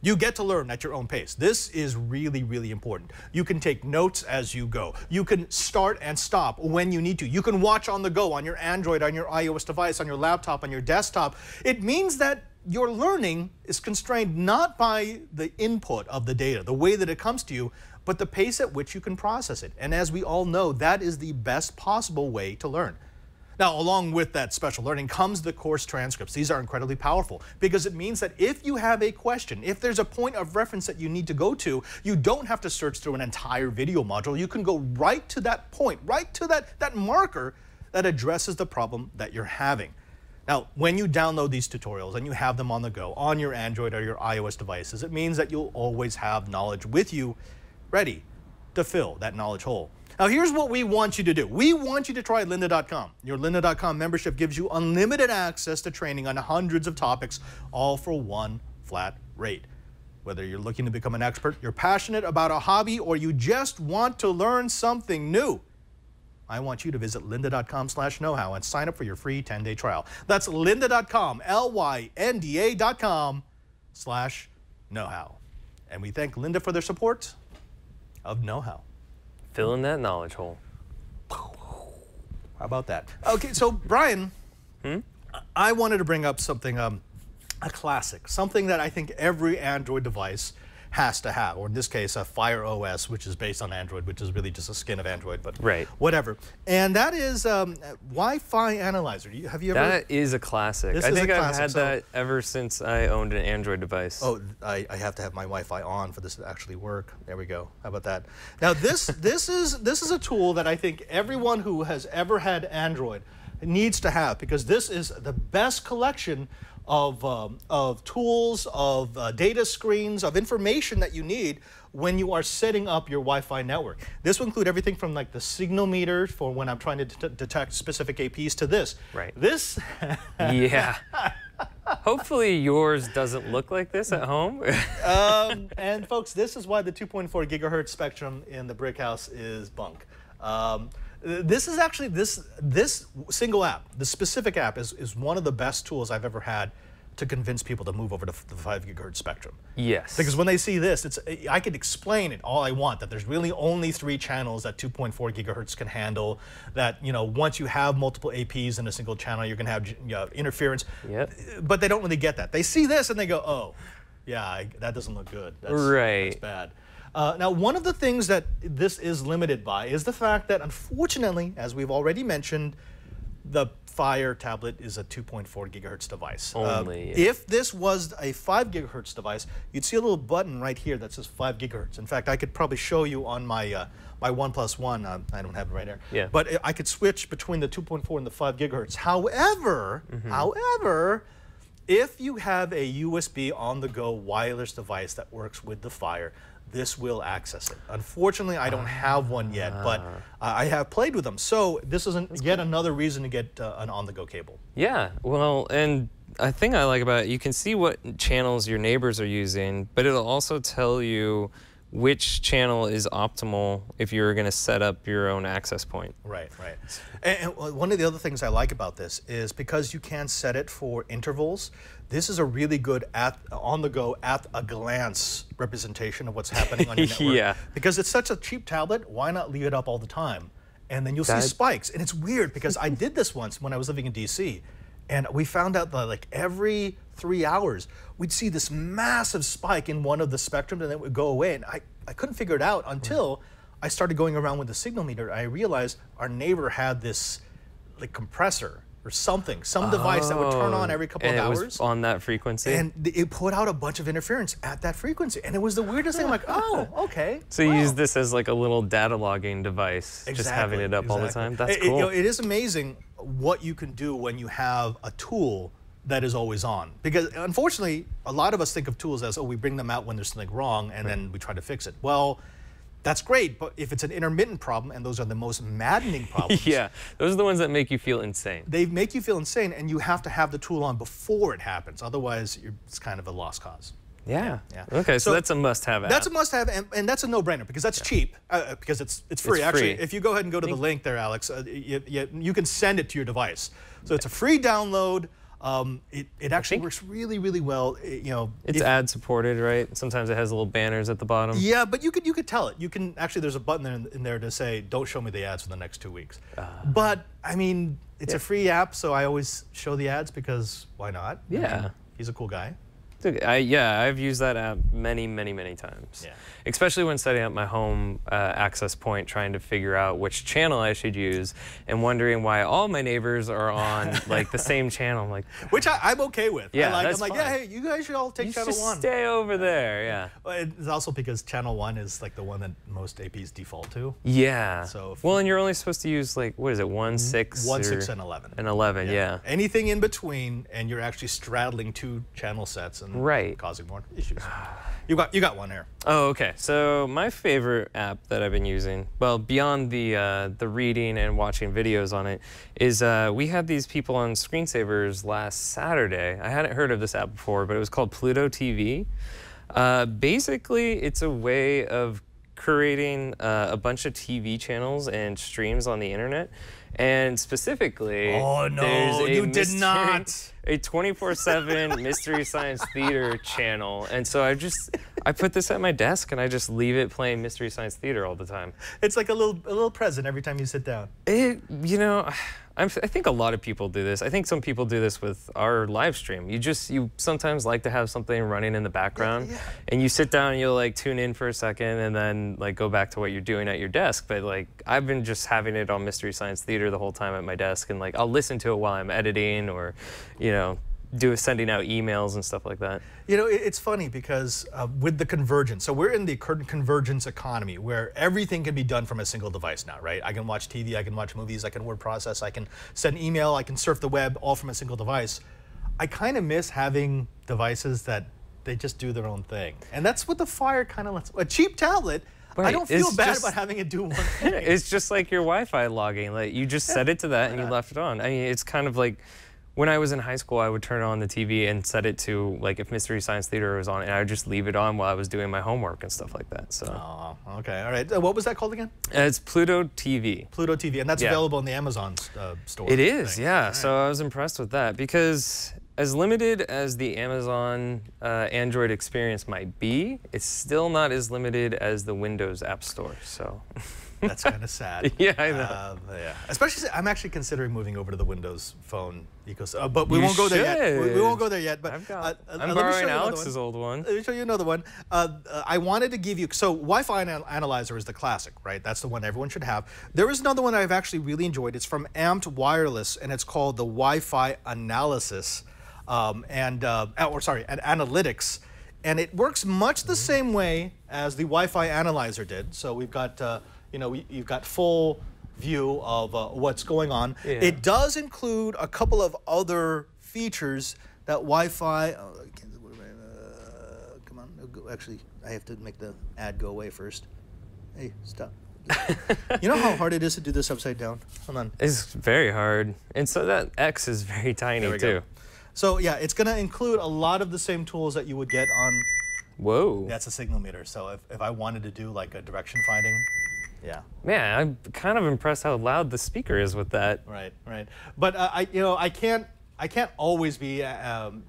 You get to learn at your own pace. This is really, really important. You can take notes as you go. You can start and stop when you need to. You can watch on the go on your Android, on your iOS device, on your laptop, on your desktop. It means that your learning is constrained not by the input of the data, the way that it comes to you, but the pace at which you can process it. And as we all know, that is the best possible way to learn. Now, along with that special learning comes the course transcripts. These are incredibly powerful because it means that if you have a question, if there's a point of reference that you need to go to, you don't have to search through an entire video module. You can go right to that point, right to that marker that addresses the problem that you're having. Now, when you download these tutorials and you have them on the go on your Android or your iOS devices, it means that you'll always have knowledge with you ready to fill that knowledge hole. Now, here's what we want you to do. We want you to try lynda.com. Your lynda.com membership gives you unlimited access to training on hundreds of topics, all for one flat rate. Whether you're looking to become an expert, you're passionate about a hobby, or you just want to learn something new, I want you to visit lynda.com/knowhow and sign up for your free 10-day trial. That's lynda.com, lynda.com/knowhow. And we thank Lynda for their support of Know How. Fill in that knowledge hole. How about that? Okay, so Brian, I wanted to bring up something, a classic, something that I think every Android device has to have, or in this case, a Faire OS, which is based on Android, which is really just a skin of Android, but whatever. And that is Wi-Fi Analyzer. Have you ever? That is a classic. I think I've had that ever since I owned an Android device. Oh, I have to have my Wi-Fi on for this to actually work. There we go. How about that? Now this is a tool that I think everyone who has ever had Android needs to have, because this is the best collection of tools, of data screens, of information that you need when you are setting up your Wi-Fi network. This will include everything from like the signal meter for when I'm trying to detect specific APs to this. Right. This. Yeah. Hopefully yours doesn't look like this at home. And folks, this is why the 2.4 gigahertz spectrum in the brick house is bunk. This is actually, this single app, the specific app is one of the best tools I've ever had to convince people to move over to the 5 gigahertz spectrum. Yes. Because when they see this, I could explain it all I want, that there's really only 3 channels that 2.4 gigahertz can handle, that, you know, once you have multiple APs in a single channel, you're going to have, you know, interference. Yep. But they don't really get that. They see this and they go, oh, yeah, that doesn't look good. That's bad. Now, one of the things that this is limited by is the fact that, unfortunately, as we've already mentioned, the Faire tablet is a 2.4 gigahertz device. Only. If this was a 5 gigahertz device, you'd see a little button right here that says 5 gigahertz. In fact, I could probably show you on my my OnePlus One. I don't have it right here. Yeah. But I could switch between the 2.4 and the 5 gigahertz. However, if you have a USB on-the-go wireless device that works with the Faire, this will access it. Unfortunately, I don't have one yet, but I have played with them. So this isn't yet another reason to get an on-the-go cable. Yeah, well, and a thing I like about it, you can see what channels your neighbors are using, but it'll also tell you which channel is optimal if you're going to set up your own access point. Right, right. And one of the other things I like about this is because you can set it for intervals, this is a really good on-the-go, at-a-glance representation of what's happening on your network. Yeah. Because it's such a cheap tablet, why not leave it up all the time? And then you'll see spikes. And it's weird because I did this once when I was living in DC. And we found out that like every 3 hours, we'd see this massive spike in one of the spectrums and then it would go away. And I couldn't figure it out until I started going around with the signal meter. I realized our neighbor had this like compressor or something, some device that would turn on every couple of hours. It was on that frequency. And it put out a bunch of interference at that frequency. And it was the weirdest thing. I'm like, oh, okay. So you use this as like a little data logging device, just having it up all the time. That's cool. You know, it is amazing what you can do when you have a tool that is always on. Because unfortunately, a lot of us think of tools as, oh, we bring them out when there's something wrong and then we try to fix it. Well, that's great, but if it's an intermittent problem, and those are the most maddening problems. Yeah, those are the ones that make you feel insane. They make you feel insane, and you have to have the tool on before it happens. Otherwise, it's kind of a lost cause. Yeah. Okay, so that's a must-have app. That's a must-have, and that's a no-brainer because that's cheap. Because it's free. Actually, if you go ahead and go to the link there, Alex, you can send it to your device. So it's a free download. It actually works really, really well. You know, it's ad supported, right? Sometimes it has little banners at the bottom. Yeah, but you could tell it. You can actually, there's a button in there to say, don't show me the ads for the next 2 weeks. But I mean, it's a free app, so I always show the ads because why not? Yeah, I mean, he's a cool guy. Yeah, I've used that app many, many, many times. Yeah. Especially when setting up my home access point, trying to figure out which channel I should use, and wondering why all my neighbors are on like the same channel. I'm like, which I'm okay with. Yeah, I'm like, yeah, hey, you guys should all take channel 1. Stay over there. Yeah. Well, it's also because channel 1 is like the one that most APs default to. Yeah. So well, and you're only supposed to use like, what is it, 1, 6, 1, 6, and 11. And 11, yeah. Anything in between, and you're actually straddling 2 channel sets and causing more issues. You got one here. Oh, okay. So my favorite app that I've been using, well, beyond the reading and watching videos on it, is we had these people on Screensavers last Saturday. I hadn't heard of this app before, but it was called Pluto TV. Basically, it's a way of curating a bunch of TV channels and streams on the internet. And specifically, oh no, there's you did not. A 24/7 Mystery Science Theater channel, and so I put this at my desk and I just leave it playing Mystery Science Theater all the time. It's like a little present every time you sit down. You know, I think a lot of people do this. I think some people do this with our live stream. You sometimes like to have something running in the background, and you sit down and you'll like tune in for a second and then like go back to what you're doing at your desk. But like I've been just having it on Mystery Science Theater the whole time at my desk, and like I'll listen to it while I'm editing or, you know, sending out emails and stuff like that. You know, it's funny because with the convergence, so we're in the convergence economy where everything can be done from a single device now, right? I can watch TV, I can watch movies, I can word process, I can send email, I can surf the web, all from a single device. I kind of miss having devices that they just do their own thing. And that's what the Faire kind of lets, a cheap tablet, I don't feel bad about having it do one thing. It's just like your Wi-Fi logging. Like you just set it to that and you left it on. I mean, it's kind of like, when I was in high school, I would turn on the TV and set it to, like, if Mystery Science Theater was on, and I would just leave it on while I was doing my homework and stuff like that. So. Oh, okay, all right. What was that called again? It's Pluto TV. Pluto TV, and that's available in the Amazon store. It is, yeah. Right. So I was impressed with that because as limited as the Amazon Android experience might be, it's still not as limited as the Windows App Store. So. That's kind of sad. Yeah, I know. Yeah, especially I'm actually considering moving over to the Windows Phone ecosystem, but we won't go there yet. We won't go there yet. But I'm borrowing Alex's old one. Let me show you another one. I wanted to give you Wi-Fi Analyzer is the classic, right? That's the one everyone should have. There is another one I've actually really enjoyed. It's from Amped Wireless, and it's called the Wi-Fi Analysis, Analytics. And it works much the same way as the Wi-Fi Analyzer did. So we've got, you've got full view of what's going on. Yeah. It does include a couple of other features that Wi-Fi. Come on, actually, I have to make the ad go away first. Hey, stop. You know how hard it is to do this upside down? Hold on. It's very hard, and so that X is very tiny too. Go. So yeah, it's going to include a lot of the same tools that you would get on. Whoa. That's a signal meter. So if I wanted to do like a direction finding, yeah. Man, I'm kind of impressed how loud the speaker is with that. Right. But I can't always be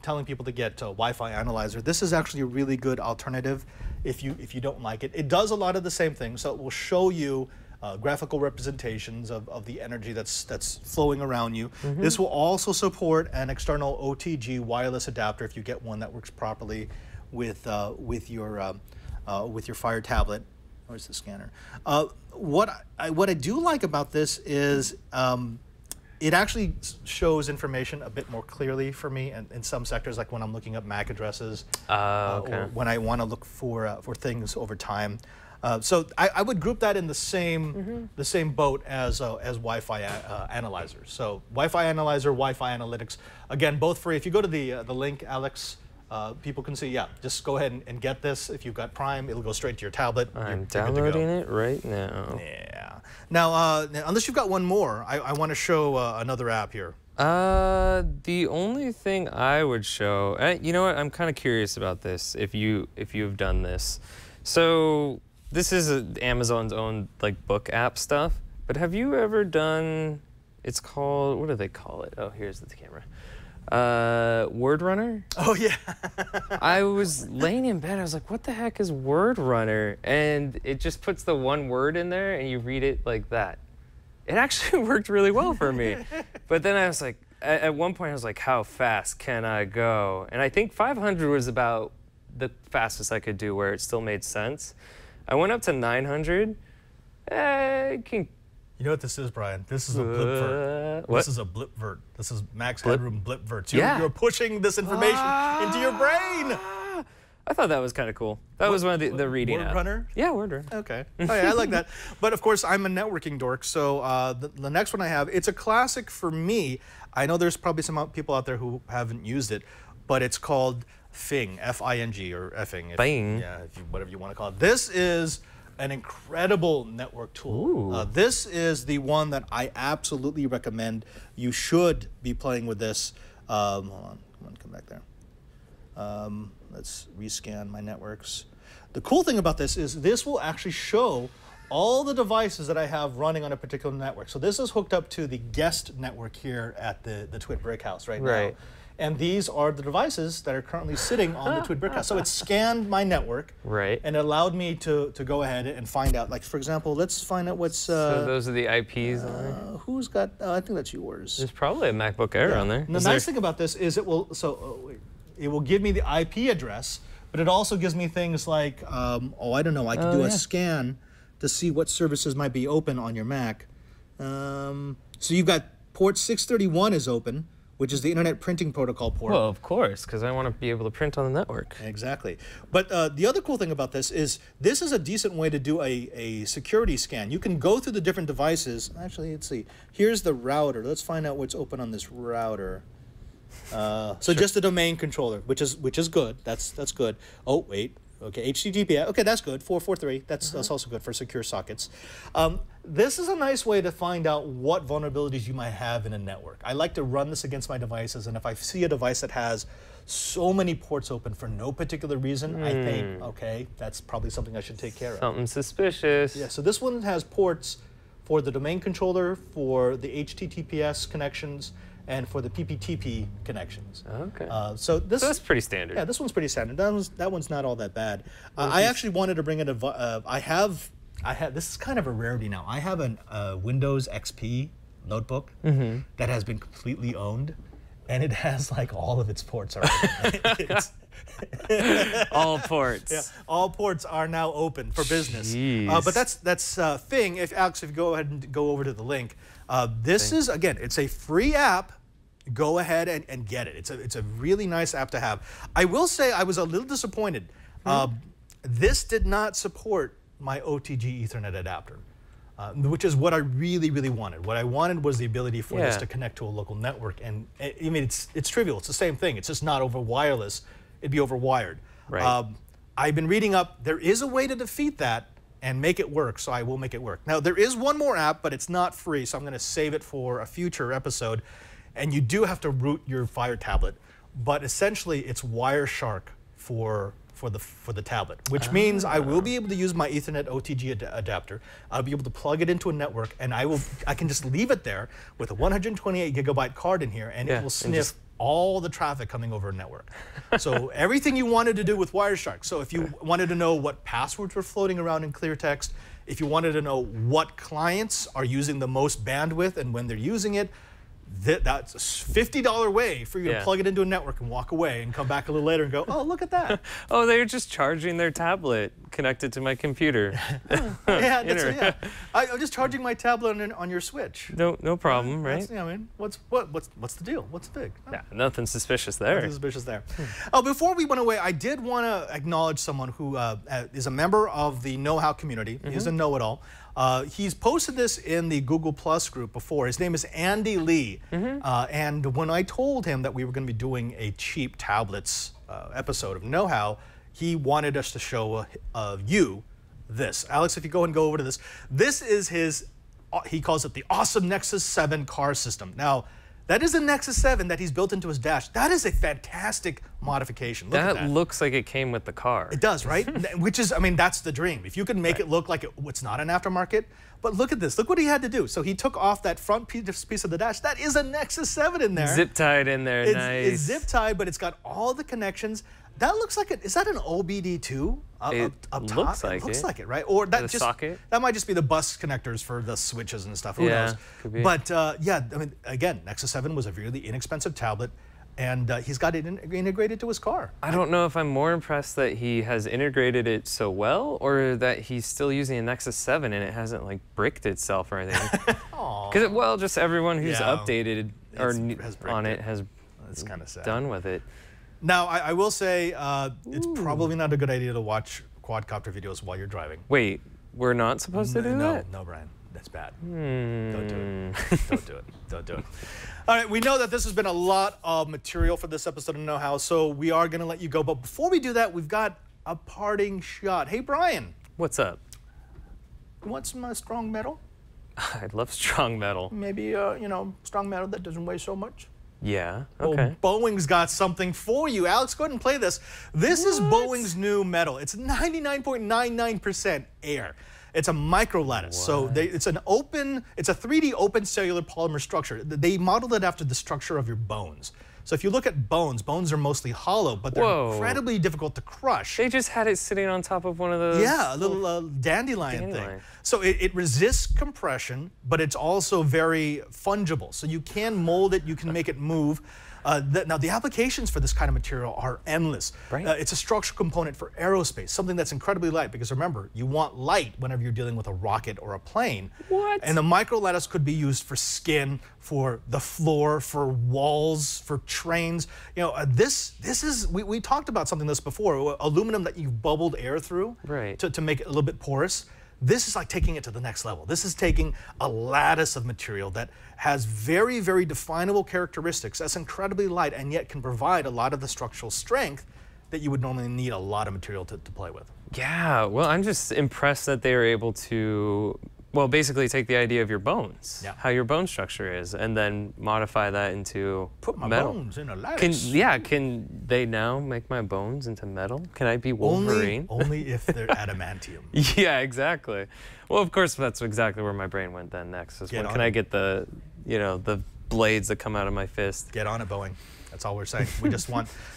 telling people to get a Wi-Fi Analyzer. This is actually a really good alternative if you don't like it. It does a lot of the same things. So it will show you graphical representations of the energy that's flowing around you. Mm-hmm. This will also support an external OTG wireless adapter if you get one that works properly with your Fire tablet. Where's the scanner? What I do like about this is it actually shows information a bit more clearly for me in some sectors, like when I'm looking up MAC addresses, or when I want to look for things over time. So I would group that in the same boat as Wi-Fi Analyzer. So Wi-Fi Analyzer, Wi-Fi Analytics, again, both free. If you go to the link, Alex, people can see, yeah, just go ahead and get this. If you've got Prime, it'll go straight to your tablet. I'm downloading it right now. Yeah. Now, unless you've got one more, I want to show another app here. The only thing I would show, you know what, I'm kind of curious about this, if you've done this. So this is Amazon's own like book app stuff, but have you ever done, it's called, what do they call it? Oh, here's the camera. Word Runner? Oh, yeah. I was laying in bed, I was like, what the heck is Word Runner? And it just puts the one word in there and you read it like that. It actually worked really well for me. But then I was like, at one point I was like, how fast can I go? And I think 500 was about the fastest I could do where it still made sense. I went up to 900. You know what this is, Brian? This is a blipvert. What? This is a blipvert. This is max headroom blipverts. You're pushing this information into your brain. I thought that was kind of cool. That was one of the reading Word Runner? Yeah, Word Runner. Okay. Oh, yeah, I like that. But of course, I'm a networking dork, so the next one I have, it's a classic for me. I know there's probably some people out there who haven't used it, but it's called Fing, F-I-N-G, or effing. Fing. Yeah, whatever you want to call it. This is an incredible network tool. This is the one that I absolutely recommend. You should be playing with this. Hold on, come back there. Let's rescan my networks. The cool thing about this is this will actually show all the devices that I have running on a particular network. So this is hooked up to the guest network here at the Twit Brick House right now. And these are the devices that are currently sitting on the Twit Brick House. So it scanned my network, and it allowed me to go ahead and find out. Like, for example, let's find out what's... so those are the IPs on there? Who's got... I think that's yours. There's probably a MacBook Air on there. And the nice thing about this is it will... it will give me the IP address, but it also gives me things like, I don't know, I can do a scan to see what services might be open on your Mac. So you've got port 631 is open, which is the Internet Printing Protocol port. Well, of course, because I want to be able to print on the network. Exactly. But the other cool thing about this is a decent way to do a security scan. You can go through the different devices. Actually, let's see. Here's the router. Let's find out what's open on this router. So just the domain controller, which is good. That's good. Oh, wait. Okay, HTTP. Okay, that's good. 443. That's also good for secure sockets. This is a nice way to find out what vulnerabilities you might have in a network. I like to run this against my devices, and if I see a device that has so many ports open for no particular reason, I think, okay, that's probably something I should take care of. Something suspicious. Yeah, so this one has ports for the domain controller, for the HTTPS connections, and for the PPTP connections. Okay. So that's pretty standard. Yeah, this one's pretty standard. That one's not all that bad. I actually wanted to bring in I have this is kind of a rarity now. I have a Windows XP notebook that has been completely owned, and it has like all of its ports already. All ports. Yeah, all ports are now open for business. But that's Thing. If Alex, if you go ahead and go over to the link, this is again, it's a free app. Go ahead and get it. It's a really nice app to have. I will say I was a little disappointed. This did not support my OTG Ethernet adapter, which is what I really, really wanted. What I wanted was the ability for this to connect to a local network. And I mean, it's trivial. It's the same thing. It's just not over wireless. It'd be over wired. Right. I've been reading up. There is a way to defeat that and make it work, so I will make it work. Now, there is one more app, but it's not free, so I'm going to save it for a future episode. And you do have to root your Fire tablet, but essentially it's Wireshark for the tablet, which means I will be able to use my Ethernet OTG adapter. I'll be able to plug it into a network, and I can just leave it there with a 128 gigabyte card in here, and it will sniff all the traffic coming over a network. So everything you wanted to do with Wireshark. So if you wanted to know what passwords were floating around in clear text, if you wanted to know what clients are using the most bandwidth and when they're using it, that's a $50 way for you to plug it into a network and walk away and come back a little later and go, oh, look at that. Oh, they're just charging their tablet connected to my computer. I'm just charging my tablet on your switch. No problem, right? I mean, what's the deal? What's big? Yeah, nothing suspicious there. Nothing suspicious there. Oh, before we went away, I did want to acknowledge someone who is a member of the know-how community. He's a know-it-all. He's posted this in the Google Plus group before. His name is Andy Lee. And when I told him that we were going to be doing a cheap tablets episode of Know-How, he wanted us to show you this. Alex, if you go over to this, this is his, he calls it the awesome Nexus 7 car system. Now, that is a Nexus 7 that he's built into his dash. That is a fantastic modification. Look at that. Looks like it came with the car. It does, right? Which is, I mean, that's the dream. If you could make it look like it's not an aftermarket. But look at this. Look what he had to do. So he took off that front piece of the dash. That is a Nexus 7 in there. Zip tied in there, nice. It's zip tied, but it's got all the connections. That looks like is that an OBD2 up top? Looks like it. Looks like it, right? Or that socket? That might just be the bus connectors for the switches and stuff. Who knows? Could be. But yeah, I mean, again, Nexus 7 was a really inexpensive tablet, and he's got it integrated to his car. I don't know if I'm more impressed that he has integrated it so well, or that he's still using a Nexus 7 and it hasn't like bricked itself or anything. Because well, just everyone who's updated on it has kind of sad. Done with it. Now, I will say it's probably not a good idea to watch quadcopter videos while you're driving. Wait, we're not supposed to do that? No, Brian. That's bad. Don't do it. Don't do it. Don't do it. All right, we know that this has been a lot of material for this episode of Know How, so we are going to let you go. But before we do that, we've got a parting shot. Hey, Brian. What's up? You want some strong metal? I love strong metal. Maybe, strong metal that doesn't weigh so much? Yeah, okay. Well, Boeing's got something for you. Alex, go ahead and play this. This is Boeing's new metal. It's 99.99% air. It's a micro lattice. So it's a 3D open cellular polymer structure. They modeled it after the structure of your bones. So if you look at bones are mostly hollow, but they're incredibly difficult to crush. They just had it sitting on top of one of those. Yeah, a little dandelion thing. So it resists compression, but it's also very fungible. So you can mold it, you can make it move. Now, the applications for this kind of material are endless. Right. It's a structural component for aerospace, something that's incredibly light, because remember, you want light whenever you're dealing with a rocket or a plane. What? And the micro lattice could be used for skin, for the floor, for walls, for trains. You know, this is, we talked about something this before, aluminum that you've bubbled air through to make it a little bit porous. This is like taking it to the next level. This is taking a lattice of material that has very, very definable characteristics, that's incredibly light, and yet can provide a lot of the structural strength that you would normally need a lot of material to play with. Yeah, well, I'm just impressed that they were able to, well, basically take the idea of your bones, how your bone structure is, and then modify that into Put my metal. bones in a lattice. Can they now make my bones into metal? Can I be Wolverine? Only if they're adamantium. Yeah, exactly. Well, of course, that's exactly where my brain went then next. Is when can I get the, the blades that come out of my fist. Get on it, Boeing. That's all we're saying.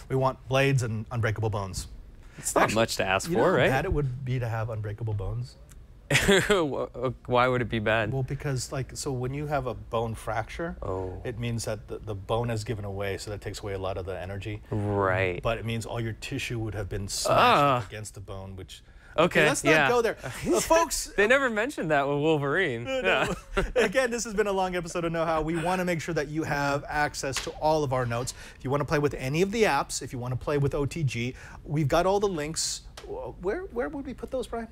We want blades and unbreakable bones. It's not much to ask You know for, how right? bad it would be to have unbreakable bones? Why would it be bad? Well, because so when you have a bone fracture, it means that the bone has given away, so that takes away a lot of the energy. Right. But it means all your tissue would have been smashed up against the bone, which. Okay, Let's not go there. Folks. They never mentioned that with Wolverine. No. Again, this has been a long episode of Know How. We want to make sure that you have access to all of our notes. If you want to play with any of the apps, if you want to play with OTG, we've got all the links. Where would we put those, Brian?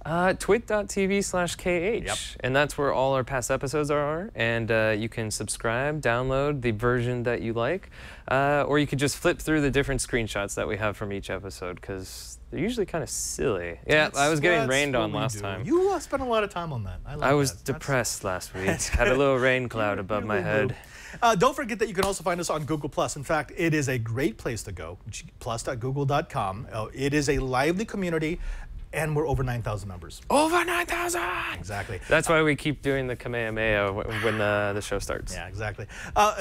Twit.tv/KH. Yep. And that's where all our past episodes are. And you can subscribe, download the version that you like. Or you could just flip through the different screenshots that we have from each episode, because they're usually kind of silly. Yeah, I was getting rained on last time. You spent a lot of time on that. I was depressed last week. Had a little rain cloud above my head. Don't forget that you can also find us on Google+. In fact, it is a great place to go, plus.google.com. It is a lively community, and we're over 9,000 members. Over 9,000! Exactly. That's why we keep doing the Kamehameha when the show starts. Yeah, exactly.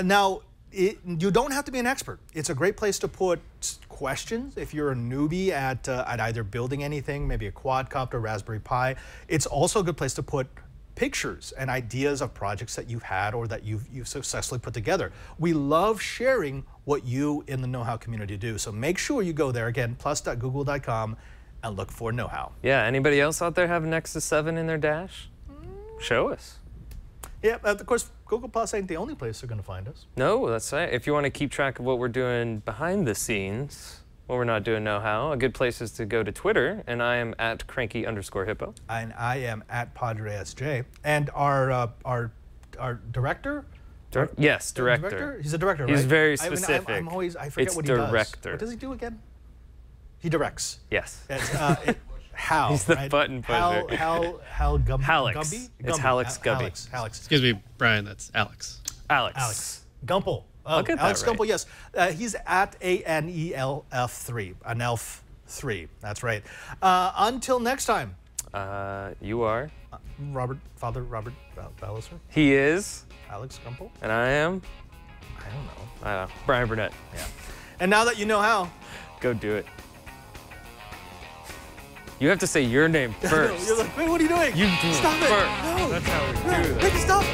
Now, you don't have to be an expert. It's a great place to put questions if you're a newbie at either building anything, maybe a quadcopter, Raspberry Pi. It's also a good place to put pictures and ideas of projects that you've had or that you've successfully put together. We love sharing what you in the Know How community do. So make sure you go there, again, plus.google.com, and look for Know How. Yeah, anybody else out there have Nexus 7 in their dash? Show us. Yeah, of course, Google Plus ain't the only place they're going to find us. No, that's right. If you want to keep track of what we're doing behind the scenes, when we're not doing Know How, a good place is to go to Twitter, and I am at cranky_hippo. And I am at PadreSJ. And our director? Yes, director. He's a director, right? He's very specific. I forget what he does. What does he do again? He directs. Yes. Hal. He's the right? button pusher. Hal Gumby. Hallex. Gumby? It's Hallex Gubby. Hallex. Excuse me, Brian, that's Alex. Alex. Gumpel. I'll get that Alex right. Gumpel, yes. He's at ANELF3. ANELF3. That's right. Until next time. You are? Father Robert Ballecer. He is. Alex Gumpel. And I am? I don't know. I don't know. Bryan Burnett. Yeah. And now that you know how. Go do it. You have to say your name first. You're like, wait, what are you doing? You do Stop it first. No. That's how we do Make it stop.